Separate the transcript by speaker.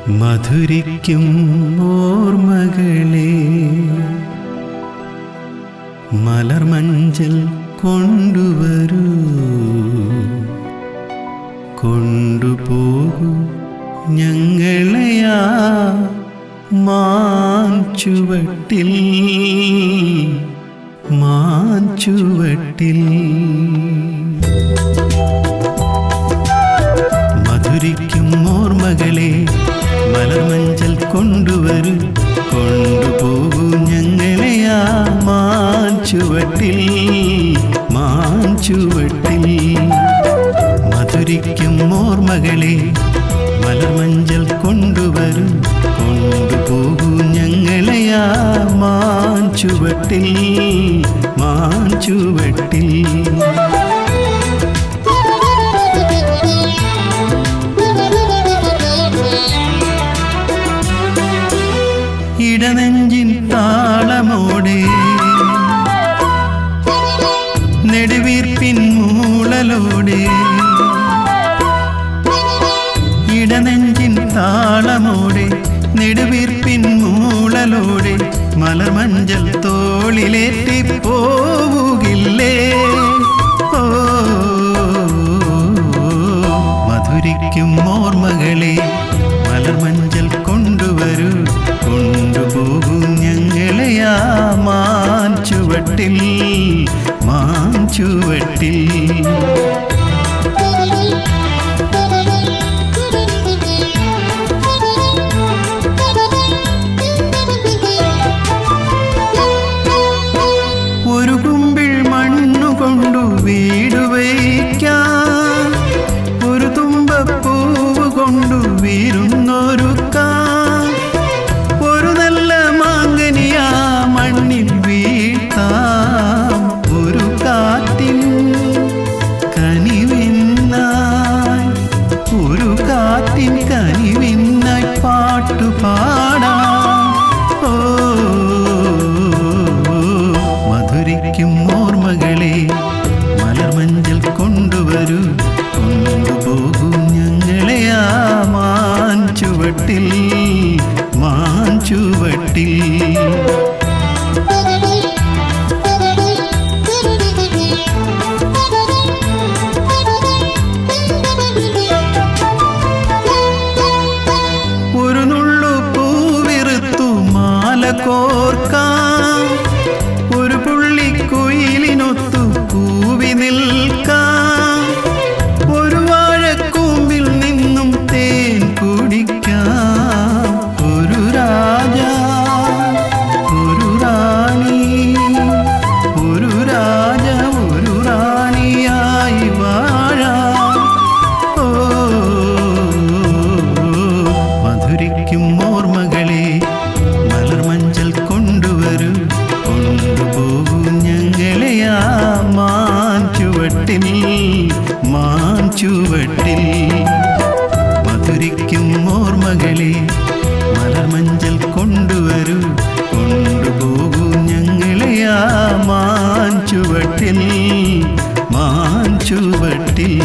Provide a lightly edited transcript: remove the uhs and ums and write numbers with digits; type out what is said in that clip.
Speaker 1: മധുരിക്കും ഓർമ്മകളെ മലർമഞ്ചൽ കൊണ്ടുവരൂ, കൊണ്ടുപോകൂ ഞങ്ങളെയാ മാഞ്ചുവട്ടിൽ, മാഞ്ചുവട്ടിൽ. മധുരിക്കും ഓർമ്മകളെ മലർമഞ്ചൽ കൊണ്ടുവരൂ, കൊണ്ടുപോകൂ ഞങ്ങളെയാ മാഞ്ചുവട്ടിൽ, മാഞ്ചുവട്ടിൽ. മധുരിക്കും ഓർമ്മകളെ മലർമഞ്ചൽ കൊണ്ടുവരൂ, കൊണ്ടുപോകൂ ഞങ്ങളെയാ മാഞ്ചുവട്ടിൽ, മാഞ്ചുവട്ടിൽ. ഇടനെഞ്ചിൻ താളമോടെ നെടുവീർപ്പിൻ മൂളലോടെ, ഇടനെഞ്ചിൻ താളമോടെ നെടുവീർപ്പിൻ മൂളലോടെ മലർമഞ്ചൽ തോളിലേറ്റി പോവുകില്ലേ? ഓ മധുരിക്കും ഓർമ്മകളെ മലർമഞ്ചൽ കൊണ്ടുവരൂ, കൊണ്ടുപോകൂ ഞങ്ങളെയാ മാഞ്ചുവട്ടിൽ, മാഞ്ചുവട്ടിൽ. ഒരു കുമ്പിൾ മണ്ണുകൊണ്ടു വീട് വയ്ക്കാൻ, ഒരു തുമ്പപ്പൂവ് കൊണ്ടു വീരുന്നൊരുക്കാൻ, ഒരു നല്ല മാങ്കനിയാ മണ്ണിൽ വീഴ്ത്താം, ഒരു കാറ്റിൻ കനിവിന്നായി, ഒരു കാറ്റിൻ കനിവിന്നായി പാട്ടുപാടാം. ഓ മധുരിക്കും ഓർമ്മകളെ മലർമഞ്ചൽ കൊണ്ടുവരൂ, കൊണ്ടുപോകൂ ഞങ്ങളെയാ മാഞ്ചുവട്ടിൽ, മാഞ്ചുവട്ടിൽ. ഒരു നുള്ളു പൂവിറുത്തു മാല കോർക്കാം, ഒരു പുള്ളിക്കുയിലിനൊത്തു കൂവി നിൽക്കാം, ഒരു വാഴക്കൂമ്പിൽ നിന്നും തേൻ കുടിക്കാം, ഒരു രാജ ഒരു റാണി, ഒരു രാജ ഒരു റാണിയായി വാഴാം. ഓ മധുരിക്കും ഓർമ്മകളെ മലർമഞ്ചൽ കൊണ്ടുവരൂ, കൊണ്ടുപോകൂ ഞങ്ങളെയാ മാഞ്ചുവട്ടിൽ, മാഞ്ചുവട്ടിൽ. മധുരിക്കും ഓർമ്മകളെ മലർമഞ്ചൽ കൊണ്ടുവരൂ, കൊണ്ടുപോകൂ ഞങ്ങളെയാ മാഞ്ചുവട്ടിൽ, മാഞ്ചുവട്ടിൽ.